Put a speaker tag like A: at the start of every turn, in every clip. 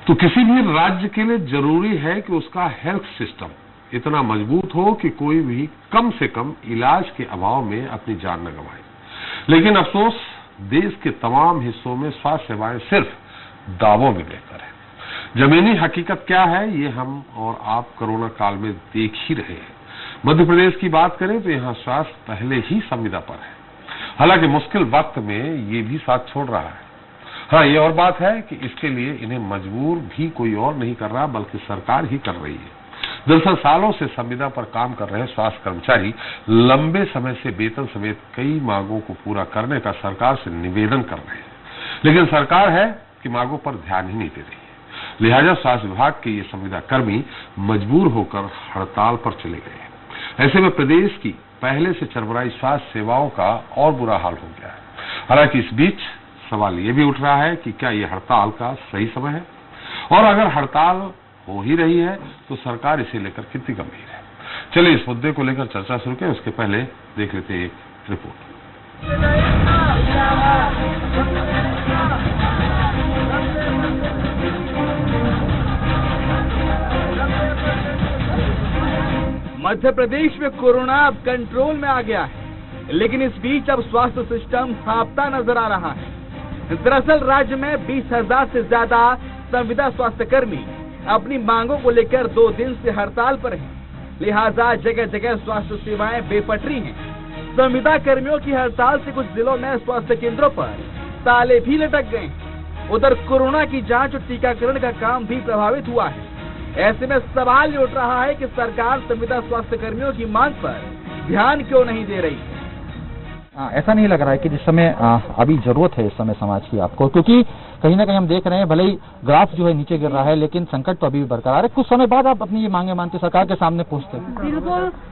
A: तो किसी भी राज्य के लिए जरूरी है कि उसका हेल्थ सिस्टम इतना मजबूत हो कि कोई भी कम से कम इलाज के अभाव में अपनी जान न गंवाए। लेकिन अफसोस, देश के तमाम हिस्सों में स्वास्थ्य सेवाएं सिर्फ दावों में बेहतर है। जमीनी हकीकत क्या है, ये हम और आप कोरोना काल में देख ही रहे हैं। मध्य प्रदेश की बात करें तो यहाँ स्वास्थ्य पहले ही संविदा पर है। हालांकि मुश्किल वक्त में ये भी साथ छोड़ रहा है। हाँ, ये और बात है कि इसके लिए इन्हें मजबूर भी कोई और नहीं कर रहा, बल्कि सरकार ही कर रही है। दरअसल सालों से संविदा पर काम कर रहे स्वास्थ्य कर्मचारी लंबे समय से वेतन समेत कई मांगों को पूरा करने का सरकार से निवेदन कर रहे हैं, लेकिन सरकार है कि मांगों पर ध्यान ही नहीं दे रही है। लिहाजा स्वास्थ्य विभाग के ये संविदा कर्मी मजबूर होकर हड़ताल पर चले गए हैं। ऐसे में प्रदेश की पहले से चरमराई स्वास्थ्य सेवाओं का और बुरा हाल हो गया है। हालांकि इस बीच सवाल ये भी उठ रहा है कि क्या ये हड़ताल का सही समय है, और अगर हड़ताल हो ही रही है तो सरकार इसे लेकर कितनी गंभीर है। चलिए इस मुद्दे को लेकर चर्चा शुरू करें, उसके पहले देख लेते हैं एक रिपोर्ट।
B: मध्य प्रदेश में कोरोना अब कंट्रोल में आ गया है, लेकिन इस बीच अब स्वास्थ्य सिस्टम हांफता नजर आ रहा है। दरअसल राज्य में 20,000 से ज्यादा संविदा स्वास्थ्य कर्मी अपनी मांगों को लेकर 2 दिन से हड़ताल पर हैं। लिहाजा जगह जगह स्वास्थ्य सेवाएं बेपटरी हैं। संविदा कर्मियों की हड़ताल से कुछ जिलों में स्वास्थ्य केंद्रों पर ताले भी लटक गए। उधर कोरोना की जांच और टीकाकरण का काम भी प्रभावित हुआ है। ऐसे में सवाल ये उठ रहा है कि सरकार संविदा स्वास्थ्य कर्मियों की मांग पर ध्यान क्यों नहीं दे रही।
C: ऐसा नहीं लग रहा है कि जिस समय अभी जरूरत है इस समय समाज की आपको, क्योंकि कहीं ना कहीं हम देख रहे हैं भले ही ग्राफ जो है नीचे गिर रहा है, लेकिन संकट तो अभी भी बरकरार है। कुछ समय बाद आप अपनी ये मांगे मानते सरकार के सामने पूछते।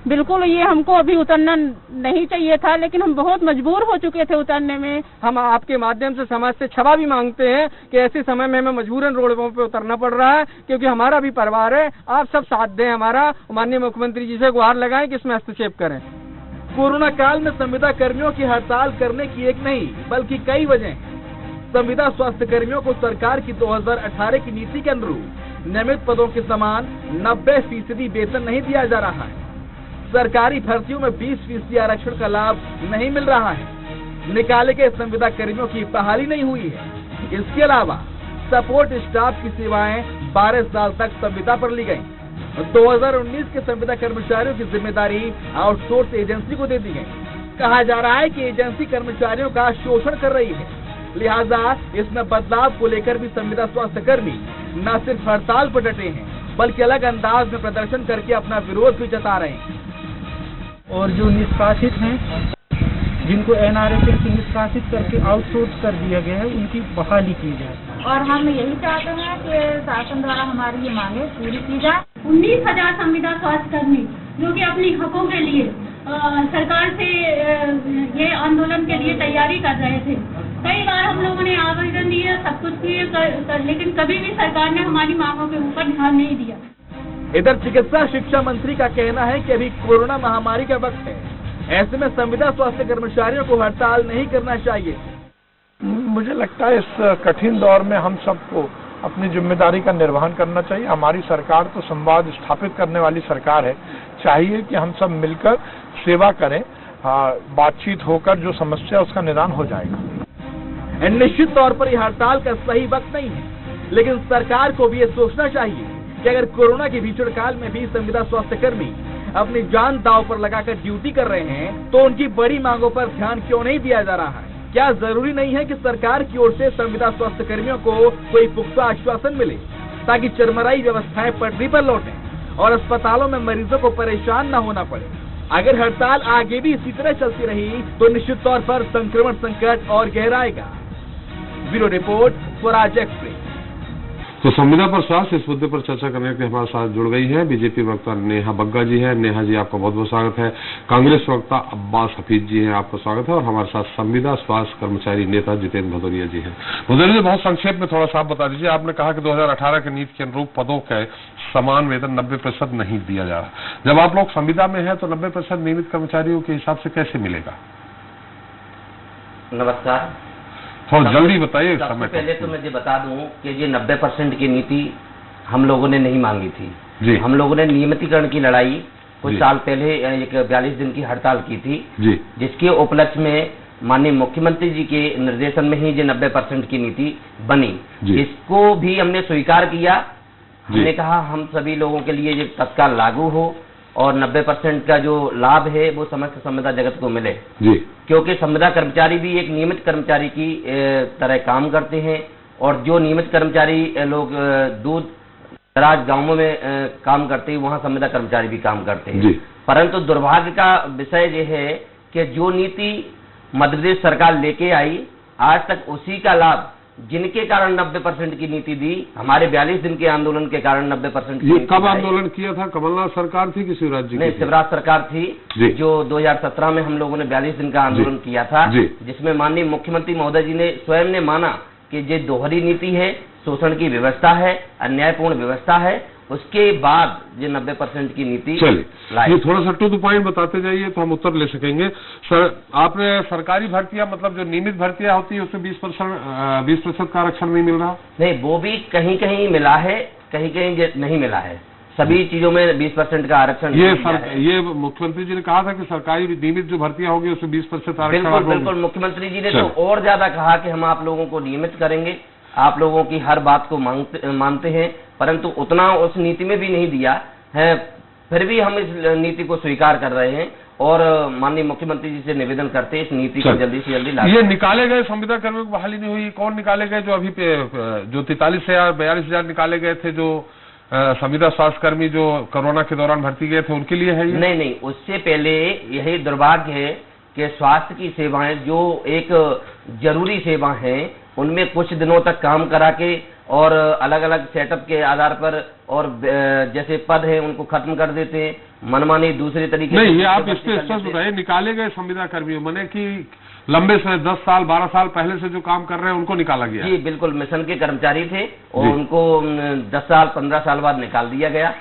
D: बिल्कुल ये हमको अभी उतरना नहीं चाहिए था, लेकिन हम बहुत मजबूर हो चुके थे उतरने में।
E: हम आपके माध्यम से समाज से क्षमा भी मांगते हैं कि ऐसे समय में हमें मजबूरन रोडों पे उतरना पड़ रहा है, क्योंकि हमारा भी परिवार है। आप सब साथ दें हमारा। माननीय मुख्यमंत्री जी से गुहार लगाएं कि इसमें हस्तक्षेप करें।
B: कोरोना काल में संविदा कर्मियों की हड़ताल करने की एक नहीं बल्कि कई वजह हैं। संविदा स्वास्थ्य कर्मियों को सरकार की 2018 की नीति के अनुरूप नियमित पदों के समान 90% वेतन नहीं दिया जा रहा है। सरकारी भर्तियों में 20% आरक्षण का लाभ नहीं मिल रहा है। निकाले गए संविदा कर्मियों की बहाली नहीं हुई है। इसके अलावा सपोर्ट स्टाफ की सेवाएं 12 साल तक संविदा पर ली गयी। 2019 के संविदा कर्मचारियों की जिम्मेदारी आउटसोर्स एजेंसी को दे दी गई। कहा जा रहा है कि एजेंसी कर्मचारियों का शोषण कर रही है। लिहाजा इसमें बदलाव को लेकर भी संविदा स्वास्थ्य कर्मी न सिर्फ हड़ताल पर डटे हैं, बल्कि अलग अंदाज में प्रदर्शन करके अपना विरोध भी जता रहे हैं।
F: और जो निष्कासित हैं, जिनको एनआरएच से निष्कासित करके आउटसोर्स कर दिया गया है, उनकी बहाली की जाए।
G: और हम यही चाहते हैं कि शासन द्वारा हमारी ये मांगे पूरी की जाए। 19,000 संविदा स्वास्थ्य कर्मी जो कि अपनी हकों के लिए सरकार से ये आंदोलन के लिए तैयारी कर रहे थे। कई बार हम लोगों ने आवेदन दिए, सब कुछ किए, लेकिन कभी भी सरकार ने हमारी मांगों के ऊपर ध्यान नहीं दिया।
B: इधर चिकित्सा शिक्षा मंत्री का कहना है कि अभी कोरोना महामारी का वक्त है। ऐसे में संविदा स्वास्थ्य कर्मचारियों को हड़ताल नहीं करना चाहिए।
H: मुझे लगता है इस कठिन दौर में हम सबको अपनी जिम्मेदारी का निर्वहन करना चाहिए। हमारी सरकार तो संवाद स्थापित करने वाली सरकार है। चाहिए कि हम सब मिलकर सेवा करें, बातचीत होकर जो समस्या उसका निदान हो जाएगा।
B: निश्चित तौर पर यह हड़ताल का सही वक्त नहीं है, लेकिन सरकार को भी ये सोचना चाहिए कि अगर कोरोना के भीषण काल में भी संविदा स्वास्थ्य कर्मी अपनी जान दांव पर लगाकर ड्यूटी कर रहे हैं, तो उनकी बड़ी मांगों पर ध्यान क्यों नहीं दिया जा रहा है। क्या जरूरी नहीं है कि सरकार की ओर से संविदा स्वास्थ्य कर्मियों को कोई पुख्ता आश्वासन मिले, ताकि चरमराई व्यवस्थाएं पटरी पर लौटें और अस्पतालों में मरीजों को परेशान न होना पड़े। अगर हड़ताल आगे भी इसी तरह चलती रही तो निश्चित तौर पर संक्रमण संकट और गहराएगा। Bureau report, Swaraj express.
A: तो संविदा पर स्वास्थ्य इस मुद्दे पर चर्चा करने के लिए हमारे साथ जुड़ गई हैं बीजेपी वक्ता नेहा बग्गा जी है। नेहा जी, आपका बहुत बहुत स्वागत है। कांग्रेस वक्ता अब्बास हफीज जी हैं, आपका स्वागत है। और हमारे साथ संविदा स्वास्थ्य कर्मचारी नेता जितेंद्र भदौरिया जी हैं। भदौरिया जी, बहुत संक्षेप में थोड़ा सा बता दीजिए। आपने कहा कि 2018 की नीति के अनुरूप पदों के समान वेतन 90% नहीं दिया जा रहा। जब आप लोग संविदा में है तो 90% नियमित कर्मचारियों के हिसाब से कैसे मिलेगा?
I: नमस्कार।
A: थोड़ा जल्दी बताइए।
I: सबसे पहले तो मैं ये बता दूं कि ये 90% की नीति हम लोगों ने नहीं मांगी थी
A: जी।
I: हम लोगों ने नियमितीकरण की लड़ाई कुछ साल पहले एक 42 दिन की हड़ताल की थी
A: जी,
I: जिसके उपलक्ष्य में माननीय मुख्यमंत्री जी के निर्देशन में ही ये 90% की नीति बनी। इसको भी हमने स्वीकार किया। हमने कहा हम सभी लोगों के लिए ये तत्काल लागू हो और 90% का जो लाभ है वो समस्त संविदा जगत को मिले
A: जी।
I: क्योंकि संविदा कर्मचारी भी एक नियमित कर्मचारी की तरह काम करते हैं और जो नियमित कर्मचारी लोग दूध दराज गांवों में काम करते हैं वहां संविदा कर्मचारी भी काम करते हैं। परंतु दुर्भाग्य का विषय ये है कि जो नीति मध्य प्रदेश सरकार लेके आई आज तक उसी का लाभ जिनके कारण 90% की नीति दी, हमारे 42 दिन के आंदोलन के कारण 90%
A: ये कब आंदोलन किया था? कमलनाथ सरकार थी कि शिवराज जी?
I: नहीं, शिवराज सरकार थी जो 2017 में हम लोगों ने 42 दिन का आंदोलन किया था जिसमें माननीय मुख्यमंत्री महोदय जी ने स्वयं ने माना कि ये दोहरी नीति है, शोषण की व्यवस्था है, अन्यायपूर्ण व्यवस्था है। उसके बाद ये 90% की नीति
A: चलिए ये थोड़ा सा टू द पॉइंट बताते जाइए तो हम उत्तर ले सकेंगे। सर आपने सरकारी भर्तियां मतलब जो नियमित भर्तियां होती है उसमें 20% का आरक्षण नहीं मिल रहा?
I: नहीं, वो भी कहीं कहीं मिला है, कहीं कहीं नहीं मिला है। सभी चीजों में 20% का आरक्षण
A: ये मुख्यमंत्री जी ने कहा था कि सरकारी नियमित जो भर्तियां होगी उसमें 20% आरक्षण।
I: बिल्कुल मुख्यमंत्री जी ने तो और ज्यादा कहा कि हम आप लोगों को नियमित करेंगे, आप लोगों की हर बात को मानते हैं, परंतु उतना उस नीति में भी नहीं दिया है। फिर भी हम इस नीति को स्वीकार कर रहे हैं और माननीय मुख्यमंत्री जी से निवेदन करते हैं इस नीति को जल्दी से जल्दी लागू।
A: ये निकाले गए संविदा कर्मियों की बहाली नहीं हुई, कौन निकाले गए? जो अभी जो 43,000 42,000 निकाले गए थे जो संविदा स्वास्थ्य कर्मी जो कोरोना के दौरान भर्ती गए थे उनके लिए है ये?
I: नहीं, उससे पहले यही दुर्भाग्य है कि स्वास्थ्य की सेवाएं जो एक जरूरी सेवा है उनमें कुछ दिनों तक काम करा के और अलग अलग सेटअप के आधार पर और जैसे पद है उनको खत्म कर देते हैं, मनमानी दूसरे तरीके
A: नहीं। ये आप इस पे स्पष्ट बताइए, निकाले गए संविदा कर्मियों माने कि लंबे समय 10 साल 12 साल पहले से जो काम कर रहे हैं उनको निकाला गया?
I: जी बिल्कुल, मिशन के कर्मचारी थे और उनको 10 साल 15 साल बाद निकाल दिया गया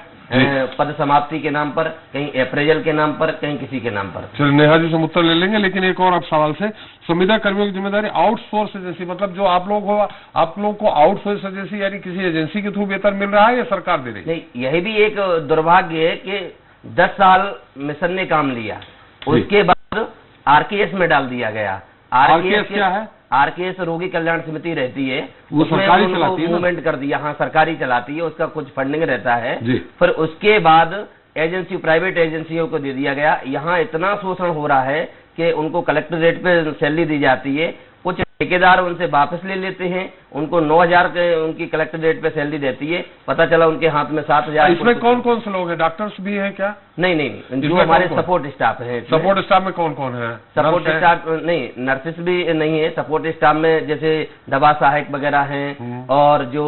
I: पद समाप्ति के नाम पर, कहीं अप्रेजल के नाम पर, कहीं किसी के नाम पर।
A: चलिए नेहा जी से उत्तर ले लेंगे, लेकिन एक और आप सवाल से, संविदा कर्मियों की जिम्मेदारी आउटसोर्स एजेंसी मतलब जो आप लोग हो आप लोग को आउटसोर्स एजेंसी यानी किसी एजेंसी के थ्रू वेतन मिल रहा है या सरकार दे रही है?
I: नहीं, यही भी एक दुर्भाग्य है कि 10 साल मिशन ने काम लिया उसके बाद आरकेएस में डाल दिया गया।
A: आरकेएस क्या है?
I: आरकेएस रोगी कल्याण समिति रहती है,
A: वो सरकारी चलाती है,
I: मूवमेंट कर दिया। हाँ, सरकारी चलाती है, उसका कुछ फंडिंग रहता है। फिर उसके बाद एजेंसी प्राइवेट एजेंसियों को दे दिया गया। यहाँ इतना शोषण हो रहा है कि उनको कलेक्टर रेट पे सैलरी दी जाती है, कुछ ठेकेदार उनसे वापस ले लेते हैं, उनको 9,000 के उनकी कलेक्टर रेट पे सैलरी देती है, पता चला उनके हाथ में 7,000।
A: इसमें कौन कौन से लोग हैं? डॉक्टर्स भी हैं क्या?
I: नहीं, जो हमारे सपोर्ट स्टाफ है।
A: सपोर्ट स्टाफ में कौन कौन है?
I: सपोर्ट स्टाफ नहीं, नर्सेस भी नहीं है। सपोर्ट स्टाफ में जैसे दवा सहायक वगैरह हैं और जो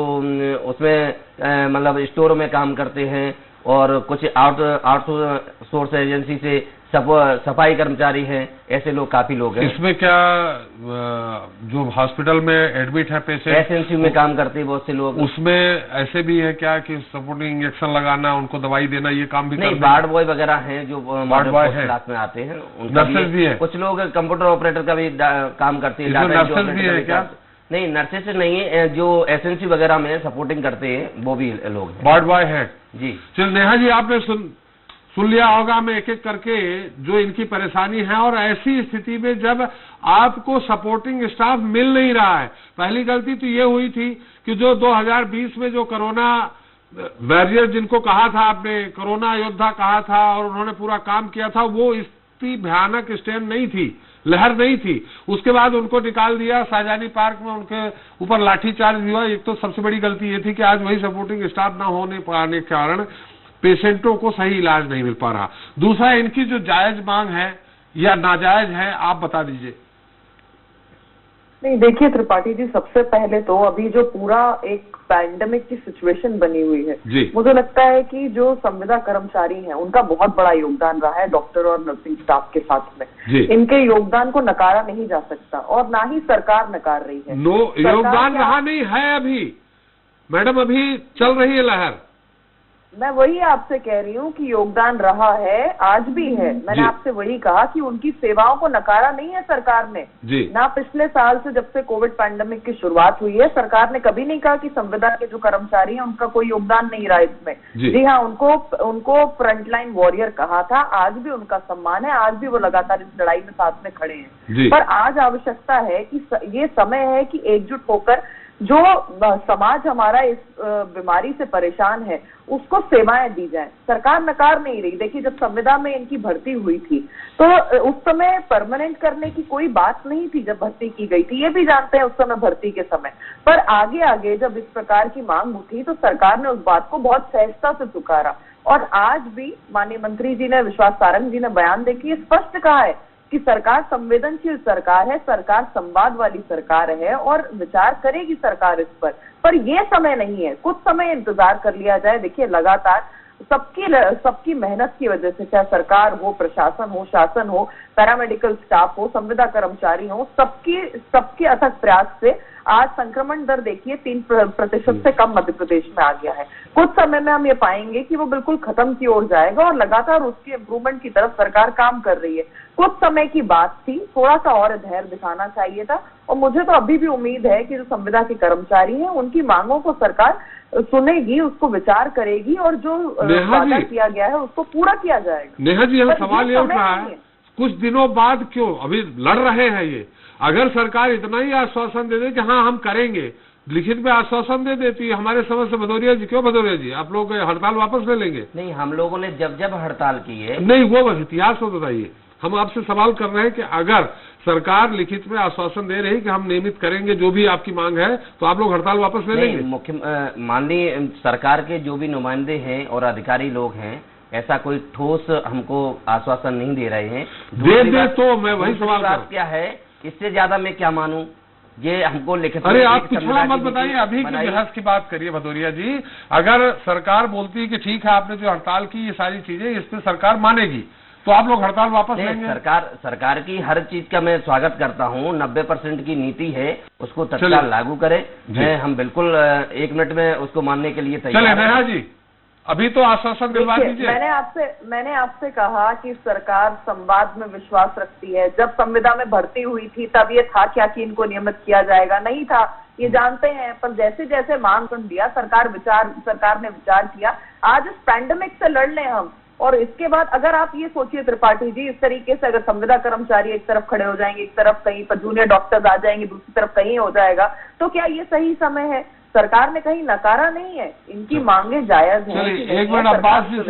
I: उसमें मतलब स्टोरों में काम करते हैं और कुछ आउटसोर्स एजेंसी से सफाई कर्मचारी हैं, ऐसे लोग काफी लोग हैं।
A: इसमें क्या जो हॉस्पिटल में एडमिट है पेशेंट
I: एसएनसी में काम करते हैं बहुत से लोग,
A: उसमें ऐसे भी है क्या कि सपोर्टिंग इंजेक्शन लगाना, उनको दवाई देना, ये काम भी
I: नहीं? वार्ड बॉय वगैरह हैं जो
A: वार्ड बॉय है,
I: क्लास में आते हैं,
A: नर्सेस भी है,
I: कुछ लोग कंप्यूटर ऑपरेटर का भी काम करते हैं।
A: नर्सेस भी है क्या?
I: नहीं, नर्सेस नहीं है, जो एसएनसी वगैरह में सपोर्टिंग करते हैं वो भी लोग हैं।
A: वार्ड बॉय है
I: जी।
A: चल नेहा जी, आपने सुन लिया होगा मैं एक एक करके जो इनकी परेशानी है। और ऐसी स्थिति में जब आपको सपोर्टिंग स्टाफ मिल नहीं रहा है, पहली गलती तो ये हुई थी कि जो 2020 में जो कोरोना वॉरियर जिनको कहा था आपने, कोरोना योद्धा कहा था और उन्होंने पूरा काम किया था, वो इतनी भयानक स्टैंड नहीं थी, लहर नहीं थी। उसके बाद उनको निकाल दिया, शाहजहानी पार्क में उनके ऊपर लाठीचार्ज भी हुआ। एक तो सबसे बड़ी गलती ये थी कि आज वही सपोर्टिंग स्टाफ ना होने पाने के कारण पेशेंटों को सही इलाज नहीं मिल पा रहा। दूसरा, इनकी जो जायज मांग है या नाजायज है, आप बता दीजिए।
J: नहीं, देखिए त्रिपाठी जी, सबसे पहले तो अभी जो पूरा एक पैंडेमिक की सिचुएशन बनी हुई है, मुझे लगता है कि जो संविदा कर्मचारी हैं उनका बहुत बड़ा योगदान रहा है डॉक्टर और नर्सिंग स्टाफ के साथ में। इनके योगदान को नकारा नहीं जा सकता और ना ही सरकार नकार रही है।
A: योगदान रहा नहीं है अभी मैडम, अभी चल रही है लहर।
J: मैं वही आपसे कह रही हूँ कि योगदान रहा है, आज भी है। मैंने आपसे वही कहा कि उनकी सेवाओं को नकारा नहीं है सरकार ने। ना पिछले साल से जब से कोविड पैंडेमिक की शुरुआत हुई है, सरकार ने कभी नहीं कहा कि संविदा के जो कर्मचारी हैं उनका कोई योगदान नहीं रहा इसमें। जी हाँ, उनको फ्रंटलाइन वॉरियर कहा था। आज भी उनका सम्मान है, आज भी वो लगातार इस लड़ाई में साथ में खड़े हैं। पर आज आवश्यकता है कि ये समय है कि एकजुट होकर जो समाज हमारा इस बीमारी से परेशान है उसको सेवाएं दी जाएं। सरकार नकार नहीं रही। देखिए, जब संविदा में इनकी भर्ती हुई थी तो उस समय परमानेंट करने की कोई बात नहीं थी जब भर्ती की गई थी, ये भी जानते हैं उस समय भर्ती के समय। पर आगे आगे जब इस प्रकार की मांग उठी तो सरकार ने उस बात को बहुत सहजता से स्वीकारा। और आज भी माननीय मंत्री जी ने, विश्वास सारंग जी ने बयान देके स्पष्ट कहा है कि सरकार संवेदनशील सरकार है, सरकार संवाद वाली सरकार है और विचार करेगी सरकार इस पर ये समय नहीं है, कुछ समय इंतजार कर लिया जाए। देखिए, लगातार सबकी मेहनत की वजह से, चाहे सरकार हो, प्रशासन हो, शासन हो, पैरामेडिकल स्टाफ हो, संविदा कर्मचारी हो, सबके अथक प्रयास से आज संक्रमण दर देखिए 3% से कम मध्य प्रदेश में आ गया है। कुछ समय में हम ये पाएंगे कि वो बिल्कुल खत्म की ओर जाएगा और लगातार उसके इम्प्रूवमेंट की तरफ सरकार काम कर रही है। कुछ समय की बात थी, थोड़ा सा और धैर्य दिखाना चाहिए था। और मुझे तो अभी भी उम्मीद है कि जो संविदा के कर्मचारी हैं उनकी मांगों को सरकार सुनेगी, उसको विचार करेगी और जो वादा किया गया है उसको पूरा किया जाएगा।
A: नेहा जी, यहाँ सवाल ये उठ रहा है, कुछ दिनों बाद क्यों अभी लड़ रहे हैं ये? अगर सरकार इतना ही आश्वासन दे दे कि हाँ हम करेंगे, लिखित में आश्वासन दे देती है, हमारे समझ से भदौरिया जी, क्यों भदौरिया जी आप लोग हड़ताल वापस ले लेंगे?
I: नहीं, हम लोगों ने जब हड़ताल की है,
A: नहीं वो बस इतिहास को बताइए। हम आपसे सवाल कर रहे हैं कि अगर सरकार लिखित में आश्वासन दे रही कि हम नियमित करेंगे जो भी आपकी मांग है, तो आप लोग हड़ताल वापस ले लेंगे?
I: माननीय सरकार के जो भी नुमाइंदे हैं और अधिकारी लोग हैं, ऐसा कोई ठोस हमको आश्वासन नहीं दे रहे हैं।
A: दे तो मैं वही सवाल
I: क्या है, इससे ज्यादा मैं क्या मानूं? ये हमको लिखित।
A: अरे आप पिछला मत बताइए, अभी की बहस की बात करिए भदौरिया जी। अगर सरकार बोलती है कि ठीक है आपने जो हड़ताल की ये सारी चीजें, इस पे सरकार मानेगी, तो आप लोग हड़ताल वापस लेंगे?
I: सरकार की हर चीज का मैं स्वागत करता हूँ। 90% की नीति है, उसको तत्काल लागू करें। हम बिल्कुल 1 मिनट में उसको मानने के लिए तैयार हैं।
A: नेहा जी, अभी तो आश्वासन दिलवा दीजिए।
J: मैंने आपसे कहा कि सरकार संवाद में विश्वास रखती है। जब संविदा में भर्ती हुई थी तब ये था क्या कि इनको नियमित किया जाएगा? नहीं था, ये जानते हैं। पर जैसे जैसे मांग सुन दिया सरकार ने विचार किया। आज इस पैंडेमिक से लड़ लें हम। और इसके बाद अगर आप ये सोचिए त्रिपाठी जी, इस तरीके से अगर संविदा कर्मचारी एक तरफ खड़े हो जाएंगे, एक तरफ कहीं पर जूनियर डॉक्टर्स आ जाएंगे, दूसरी तरफ कहीं हो जाएगा, तो क्या ये सही समय है? सरकार ने कहीं नकारा नहीं है, इनकी मांगे जायज हैं।
A: एक मिनट अब्बास जी से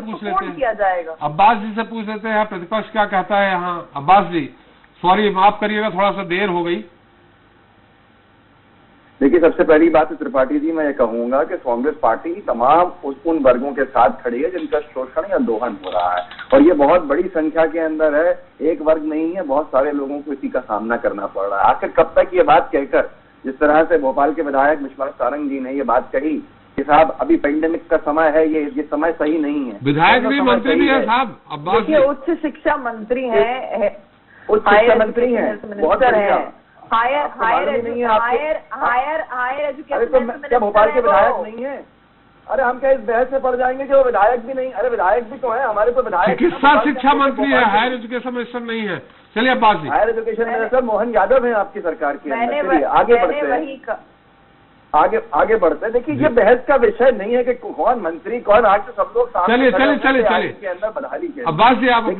A: पूछ लेते हैं।
J: किया जाएगा,
A: अब्बास जी से पूछ लेते हैं प्रतिपक्ष क्या कहता है यहाँ। अब्बास जी, सॉरी माफ करिएगा, थोड़ा सा देर हो गई।
K: देखिए, सबसे पहली बात त्रिपाठी जी मैं ये कहूंगा कि कांग्रेस पार्टी तमाम उन वर्गों के साथ खड़ी है जिनका शोषण या दोहन हो रहा है, और ये बहुत बड़ी संख्या के अंदर है। एक वर्ग नहीं है, बहुत सारे लोगों को इसी का सामना करना पड़ रहा है। आखिर कब तक ये बात कहकर, जिस तरह से भोपाल के विधायक विश्वास सारंग जी ने ये बात कही कि साहब अभी पेंडेमिक का समय है, ये समय सही नहीं है।
A: विधायक नहीं, मंत्री भी है साहब। अब्बास जी
J: उच्च शिक्षा मंत्री हैं,
K: उच्च शिक्षा मंत्री हैं, बहुत बढ़िया।
J: Higher education.
K: क्या भोपाल के विधायक नहीं है? अरे हम क्या इस बहस में पड़ जाएंगे कि वो विधायक भी नहीं? अरे विधायक भी तो है, हमारे तो विधायक।
A: चिकित्सा शिक्षा मंत्री है, हायर एजुकेशन मिनिस्टर नहीं है। चलिए Abbas ji.
K: Higher education minister Mohan Yadav है आपकी सरकार के अंदर। आगे बढ़ते। देखिए, ये बहस का विषय नहीं है कि कौन मंत्री कौन, आज तो सब लोग
A: चलिए
K: के अंदर बदहाली के।
A: अब्बास जी, आप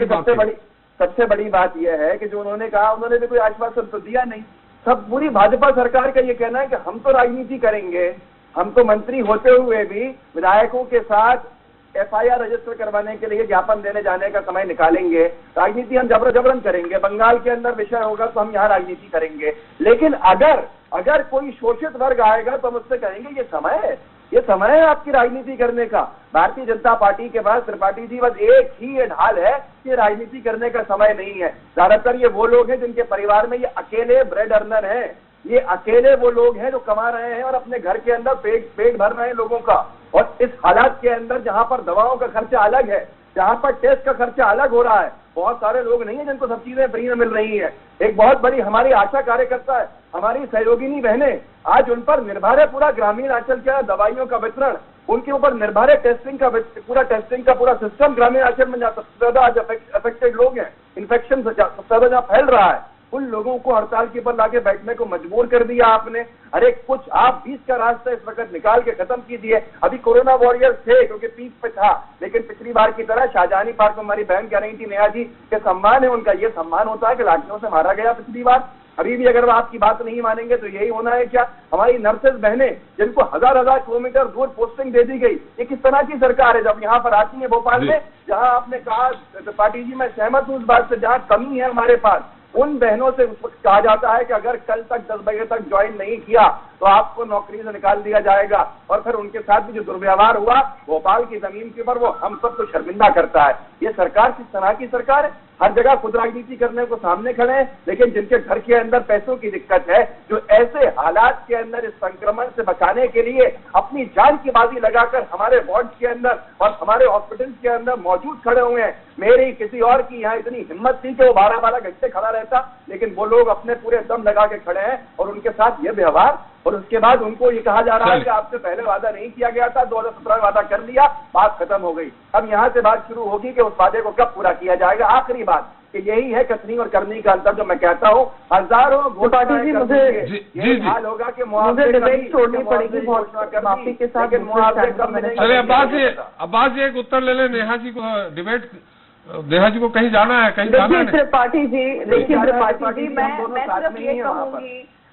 K: सबसे बड़ी बात यह है कि जो उन्होंने कहा, उन्होंने भी कोई आश्वासन तो दिया नहीं। सब पूरी भाजपा सरकार का ये कहना है कि हम तो राजनीति करेंगे, हम तो मंत्री होते हुए भी विधायकों के साथ FIR रजिस्टर करवाने के लिए ज्ञापन देने जाने का समय निकालेंगे। राजनीति हम जबरन करेंगे, बंगाल के अंदर विषय होगा तो हम यहाँ राजनीति करेंगे। लेकिन अगर कोई शोषित वर्ग आएगा तो हम उससे कहेंगे ये समय है आपकी राजनीति करने का। भारतीय जनता पार्टी के पास त्रिपाठी जी बस एक ही ये ढाल है कि राजनीति करने का समय नहीं है। ज्यादातर ये वो लोग हैं जिनके परिवार में ये अकेले ब्रेड अर्नर हैं, ये अकेले वो लोग हैं जो कमा रहे हैं और अपने घर के अंदर पेट भर रहे हैं लोगों का। और इस हालात के अंदर जहां पर दवाओं का खर्चा अलग है, जहां पर टेस्ट का खर्चा अलग हो रहा है, बहुत सारे लोग नहीं है जिनको सब चीजें फ्री में मिल रही है। एक बहुत बड़ी हमारी आशा कार्यकर्ता है, हमारी सहयोगिनी बहनें, आज उन पर निर्भर है पूरा ग्रामीण अंचल का दवाइयों का वितरण। उनके ऊपर निर्भर है टेस्टिंग का पूरा सिस्टम। ग्रामीण आचरण में सबसे ज्यादा आज अफेक्टेड लोग हैं, इन्फेक्शन सबसे ज्यादा जहाँ फैल रहा है, उन लोगों को हड़ताल के ऊपर लाके बैठने को मजबूर कर दिया आपने। अरे कुछ आप बीच का रास्ता इस वक्त निकाल के खत्म कीजिए। अभी कोरोना वॉरियर्स थे क्योंकि पीक पे था, लेकिन पिछली बार की तरह शाहजहानी पार्क में हमारी बहन कह रही थी नेहा जी के सम्मान है उनका, ये सम्मान होता है कि लाठियों से मारा गया पिछली बार। अभी भी अगर आपकी बात नहीं मानेंगे तो यही होना है क्या? हमारी नर्सेज बहनें जिनको हजार किलोमीटर दूर पोस्टिंग दे दी गई, ये किस तरह की सरकार है? जब यहाँ पर आती है भोपाल में, जहाँ आपने कहा त्रिपाठी जी, मैं सहमत हूँ उस बात से, जहाँ कमी है हमारे पास, उन बहनों से उस वक्त कहा जाता है कि अगर कल तक 10 बजे तक ज्वाइन नहीं किया तो आपको नौकरी से निकाल दिया जाएगा। और फिर उनके साथ भी जो दुर्व्यवहार हुआ भोपाल की जमीन के ऊपर, वो हम सबको शर्मिंदा करता है। ये सरकार किस तरह की सरकार है? हर जगह खुद राजनीति करने को सामने खड़े हैं, लेकिन जिनके घर के अंदर पैसों की दिक्कत है, जो ऐसे हालात के अंदर इस संक्रमण से बचाने के लिए अपनी जान की बाजी लगाकर हमारे वार्ड के अंदर और हमारे हॉस्पिटल के अंदर मौजूद खड़े हुए हैं। मेरी किसी और की यहाँ इतनी हिम्मत थी कि वो 12 घंटे खड़ा रहता, लेकिन वो लोग अपने पूरे दम लगा के खड़े हैं और उनके साथ ये व्यवहार। और उसके बाद उनको ये कहा जा रहा है कि आपसे पहले वादा नहीं किया गया था, 2017 में वादा कर लिया, बात खत्म हो गई। अब यहाँ से बात शुरू होगी कि उस वादे को कब पूरा किया जाएगा। आखिरी बात कि यही है कथनी और करनी का अंतर, जो मैं कहता हूँ हजारों
J: जी, मुझे
K: यही हाल होगा कि
J: मुझे डिबेट छोड़नी पड़ेगी माफी के साथ।
A: चलिए अब्बास जी एक उत्तर ले ले नेहा जी को, डिबेट नेहा जी को कहीं जाना है, कहीं जाना है।
J: त्रिपाठी जी, देखिए त्रिपाठी जी,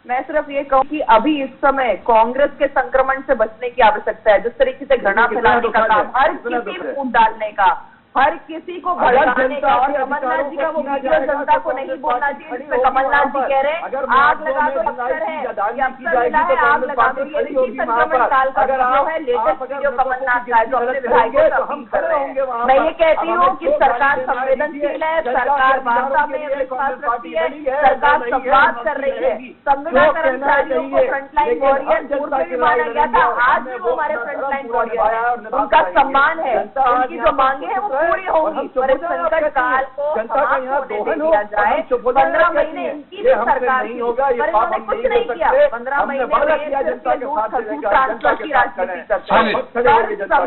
J: मैं सिर्फ ये कहूँ कि अभी इस समय कांग्रेस के संक्रमण से बचने की आवश्यकता है। जिस तरीके से घृणा फैलाने का काम, हर किसी को फूट डालने का, हर किसी को भड़काने का, और कमलनाथ जी का वो वीडियो जनता को नहीं बोलना चाहिए जिसमें कमलनाथ जी कह रहे हैं आग लगा दो, अफसर है, ये अफसर मिला है, आग लगा दो। ये इसी संक्रमण काल का वीडियो है, लेटेस्ट वीडियो कमलनाथ का है, जो अपने विधायकों से अपील कर रहे हैं। मैं ये कहती हूँ कि सरकार संवेदनशील है, सरकार वार्ता में विश्वास रखती है, सरकार संवाद कर रही है। संविदा कर्मचारियों को फ्रंटलाइन वॉरियर पूर्व में भी माना गया था, आज भी वो हमारे फ्रंटलाइन वॉरियर है, उनका सम्मान है, उनकी जो मांगे है वो पूरी होगी। पर इस संकट काल को समाप्त होने दिया जाए। 15 महीने इनकी भी सरकार थी, पर इन्होंने कुछ नहीं किया। 15 महीने में ट्रांसफर की राजनीति करते हैं।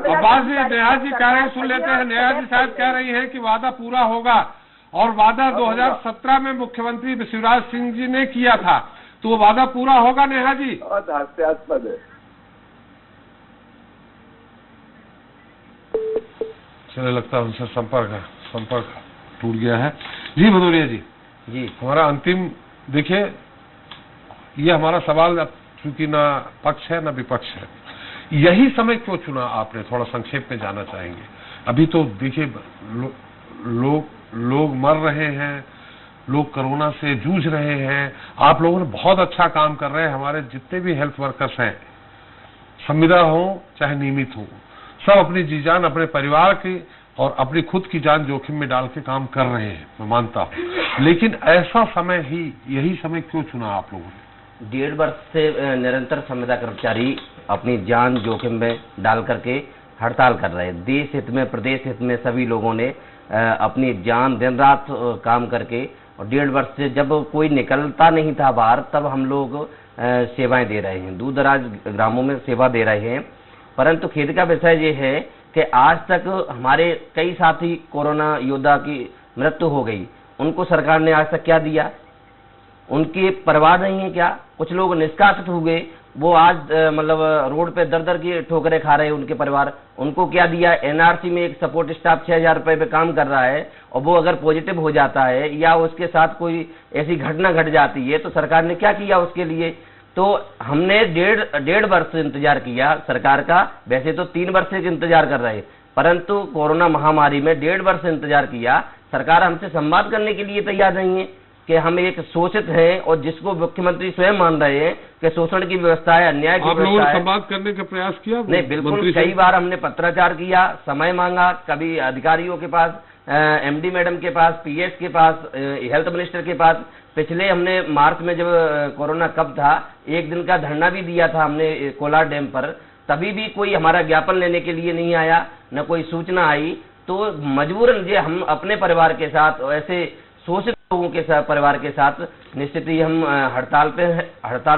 A: अब्बास जी, नेहा जी कह रहे हैं, सुन लेते हैं। नेहा जी शायद कह रही है कि वादा पूरा होगा, और वादा 2017 में मुख्यमंत्री शिवराज सिंह जी ने किया था, तो वो वादा पूरा होगा नेहा जी?
K: बहुत हास्यास्पद है।
A: चले लगता है उनसे संपर्क टूट गया है। जी भदौरिया जी, हमारा अंतिम, देखिए ये हमारा सवाल चूंकि ना पक्ष है ना विपक्ष है, यही समय क्यों चुना आपने? थोड़ा संक्षेप में जाना चाहेंगे। अभी तो देखिए लोग मर रहे हैं, लोग कोरोना से जूझ रहे हैं, आप लोगों ने बहुत अच्छा काम कर रहे हैं। हमारे जितने भी हेल्थ वर्कर्स हैं, संविदा हो चाहे नियमित हो, सब अपनी जी जान अपने परिवार की और अपनी खुद की जान जोखिम में डाल के काम कर रहे हैं, मैं मानता हूं। लेकिन ऐसा समय ही, यही समय क्यों चुना आप लोगों ने?
I: 1.5 वर्ष से निरंतर संविदा कर्मचारी अपनी जान जोखिम में डाल करके हड़ताल कर रहे हैं। देश हित में, प्रदेश हित में सभी लोगों ने अपनी जान दिन रात काम करके, और 1.5 वर्ष से जब कोई निकलता नहीं था बाहर, तब हम लोग सेवाएं दे रहे हैं, दूर दराज ग्रामों में सेवा दे रहे हैं। परंतु खेद का विषय ये है कि आज तक हमारे कई साथी कोरोना योद्धा की मृत्यु हो गई, उनको सरकार ने आज तक क्या दिया? उनके परिवार नहीं है क्या? कुछ लोग निष्कासित हो गए, वो आज मतलब रोड पे दर दर की ठोकरें खा रहे हैं उनके परिवार, उनको क्या दिया? एनआरसी में एक सपोर्ट स्टाफ 6000 रुपए पे काम कर रहा है, और वो अगर पॉजिटिव हो जाता है या उसके साथ कोई ऐसी घटना घट जाती है तो सरकार ने क्या किया उसके लिए? तो हमने 1.5 वर्ष इंतजार किया सरकार का, वैसे तो 3 वर्ष से इंतजार कर रहे, परंतु कोरोना महामारी में 1.5 वर्ष इंतजार किया। सरकार हमसे संवाद करने के लिए तैयार नहीं है कि हम एक शोषित हैं, और जिसको मुख्यमंत्री स्वयं मान रहे हैं कि शोषण की व्यवस्था है, अन्याय की व्यवस्था है। आप लोगों ने
A: संवाद करने का प्रयास किया?
I: नहीं, बिल्कुल, कई बार हमने पत्राचार किया, समय मांगा, कभी अधिकारियों के पास, एमडी मैडम के पास, पीएस के पास, हेल्थ मिनिस्टर के पास। पिछले हमने मार्च में जब कोरोना कब था, एक दिन का धरना भी दिया था हमने कोलार डैम पर, तभी भी कोई हमारा ज्ञापन लेने के लिए नहीं आया, न कोई सूचना आई। तो मजबूरन जे हम अपने परिवार के साथ, ऐसे शोषित लोगों के साथ, परिवार के साथ निश्चित ही हम हड़ताल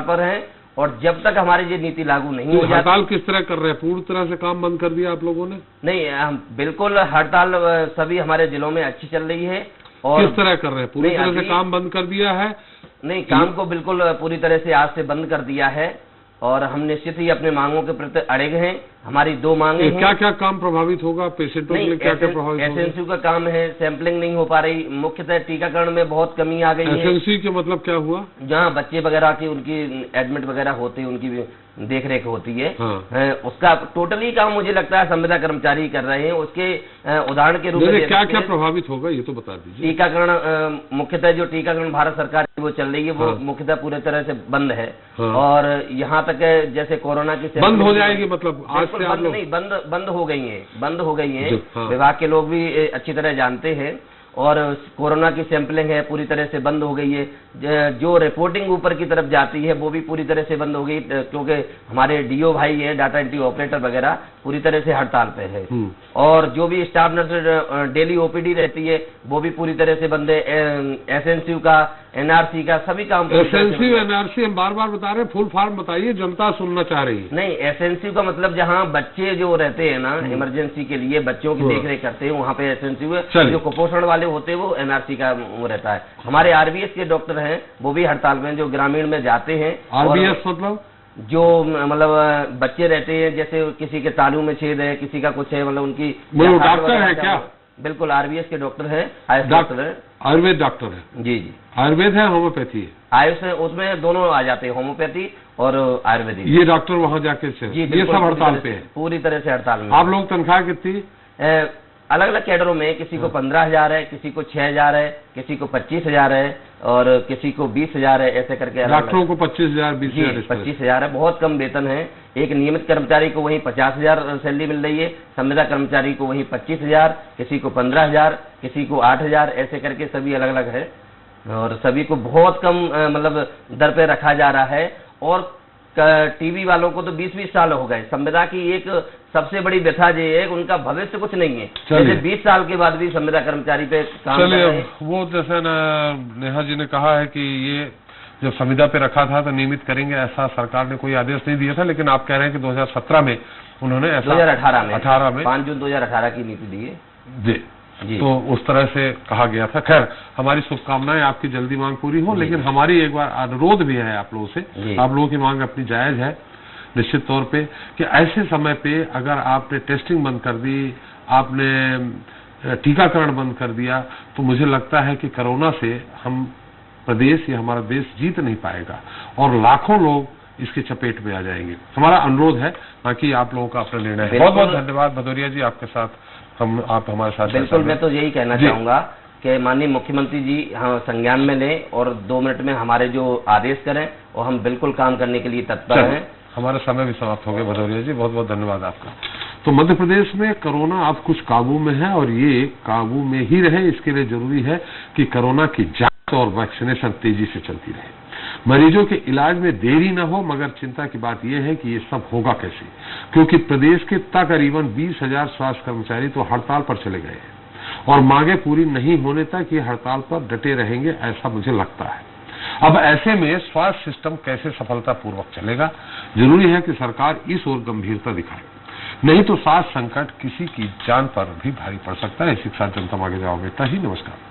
I: पर हैं, और जब तक हमारी ये नीति लागू नहीं हो जाती।
A: हड़ताल किस तरह कर रहे हैं? पूरी तरह से काम बंद कर दिया आप लोगों ने?
I: नहीं, हम बिल्कुल हड़ताल सभी हमारे जिलों में अच्छी चल रही है। और
A: किस तरह कर रहे हैं? पूरी तरह से काम बंद कर दिया है?
I: नहीं, काम को बिल्कुल पूरी तरह से आज से बंद कर दिया है और हम निश्चित ही अपने मांगों के प्रति अड़िग हैं। हमारी 2 मांगे हैं।
A: क्या क्या काम प्रभावित होगा? पेशेंटों के लिए क्या क्या प्रभावित होगा?
I: एसएनसी का काम है, सैंपलिंग नहीं हो पा रही, मुख्यतः टीकाकरण में बहुत कमी आ गई है।
A: एसएनसी के मतलब क्या हुआ?
I: जहाँ बच्चे वगैरह की उनकी एडमिट वगैरह होते हैं, उनकी देख रेख होती है।
A: हाँ।
I: उसका टोटली काम मुझे लगता है संविदा कर्मचारी कर रहे हैं। उसके उदाहरण के रूप में
A: क्या क्या प्रभावित होगा ये तो बता दीजिए।
I: टीकाकरण, मुख्यतः जो टीकाकरण भारत सरकार की वो चल रही है, वो मुख्यतः पूरी तरह से बंद है। और यहाँ तक जैसे कोरोना की
A: बंद हो जाएगी, मतलब आज से आप लोग?
I: नहीं, बंद हो गई है। विभाग के लोग भी अच्छी तरह जानते हैं। और कोरोना की सैंपलिंग है पूरी तरह से बंद हो गई है। जो रिपोर्टिंग ऊपर की तरफ जाती है वो भी पूरी तरह से बंद हो गई, क्योंकि हमारे डीओ भाई हैं, डाटा एंट्री ऑपरेटर वगैरह पूरी तरह से हड़ताल पे है। और जो भी स्टाफ नर्स डेली ओपीडी रहती है वो भी पूरी तरह से बंद है। एसएनसी का, एनआरसी का, सभी काम।
A: एसएनसी एनआरसी हम बार बार बता रहे हैं, फुल फॉर्म बताइए, जनता सुनना चाह रही है।
I: नहीं, एसएनसी का मतलब जहाँ बच्चे जो रहते हैं ना, इमरजेंसी के लिए बच्चों की देख रेख करते हैं, वहाँ पे एसएनसी। जो कुपोषण वाले होते हैं वो एनआरसी का वो रहता है। हमारे आरबीएस के डॉक्टर हैं वो भी हड़ताल में, जो ग्रामीण में जाते हैं।
A: आरबीएस मतलब
I: जो मतलब बच्चे रहते हैं, जैसे किसी के तालू में छेद है, किसी का कुछ है, मतलब उनकी
A: डॉक्टर है क्या?
I: बिल्कुल, आरबीएस के डॉक्टर हैं, आयुष डॉक्टर है,
A: आयुर्वेद डॉक्टर है।
I: जी जी,
A: आयुर्वेद है, होम्योपैथी है?
I: आयुष है, उसमें दोनों आ जाते हैं, होम्योपैथी और आयुर्वेदिक।
A: ये डॉक्टर वहाँ जाके ये सब हड़ताल पे है?
I: पूरी तरह से हड़ताल में।
A: आप लोग तनख्वाह कितनी?
I: अलग अलग कैडरों में, किसी को 15,000 है, किसी को 6,000 है, किसी को 25,000 है और किसी को 20,000 है, ऐसे करके।
A: डॉक्टरों को 25,000, 20,000?
I: 25,000 है, बहुत कम वेतन है। एक नियमित कर्मचारी को वहीं 50,000 सैलरी मिल रही है, संविदा कर्मचारी को वहीं 25,000, किसी को 15,000, किसी को 8,000, ऐसे करके सभी अलग अलग है। और सभी को बहुत कम मतलब दर पे रखा जा रहा है। और टीबी वालों को तो 20-20 साल हो गए। संविदा की एक सबसे बड़ी व्यथा ये है, उनका भविष्य कुछ नहीं है। जैसे 20 साल के बाद भी संविदा कर्मचारी पे काम कर रहे हैं।
A: वो जैसे नेहा जी ने कहा है कि ये जो संविदा पे रखा था तो नियमित करेंगे, ऐसा सरकार ने कोई आदेश नहीं दिया था, लेकिन आप कह रहे हैं कि 2017 में उन्होंने ऐसा
I: 2018 में 5 जून 2018 की नीति दी है जी।
A: तो उस तरह से कहा गया था। खैर, हमारी शुभकामनाएं आपकी जल्दी मांग पूरी हो, लेकिन हमारी एक बार अनुरोध भी है आप लोगों से। आप लोगों की मांग अपनी जायज है निश्चित तौर पे, कि ऐसे समय पे अगर आपने टेस्टिंग बंद कर दी, आपने टीकाकरण बंद कर दिया, तो मुझे लगता है कि कोरोना से हम प्रदेश या हमारा देश जीत नहीं पाएगा और लाखों लोग इसके चपेट में आ जाएंगे। हमारा अनुरोध है, बाकी आप लोगों का अपना निर्णय है। बहुत बहुत धन्यवाद भदौरिया जी, आपके साथ आप हमारे साथ।
I: बिल्कुल, मैं तो यही कहना चाहूंगा कि माननीय मुख्यमंत्री जी हम संज्ञान में लें और 2 मिनट में हमारे जो आदेश करें और हम बिल्कुल काम करने के लिए तत्पर हैं।
A: हमारा समय भी समाप्त हो गया भदौरिया जी, बहुत बहुत धन्यवाद आपका। तो मध्य प्रदेश में कोरोना अब कुछ काबू में है और ये काबू में ही रहे, इसके लिए जरूरी है कि कोरोना की जांच और वैक्सीनेशन तेजी से चलती रहे। मरीजों के इलाज में देरी न हो, मगर चिंता की बात यह है कि ये सब होगा कैसे, क्योंकि प्रदेश के तकरीबन 20,000 स्वास्थ्य कर्मचारी तो हड़ताल पर चले गए हैं और मांगे पूरी नहीं होने तक ये हड़ताल पर डटे रहेंगे, ऐसा मुझे लगता है। अब ऐसे में स्वास्थ्य सिस्टम कैसे सफलतापूर्वक चलेगा, जरूरी है कि सरकार इस ओर गंभीरता दिखाए, नहीं तो स्वास्थ्य संकट किसी की जान पर भी भारी पड़ सकता है। इसी के साथ जनता आगे जाओगे। नमस्कार।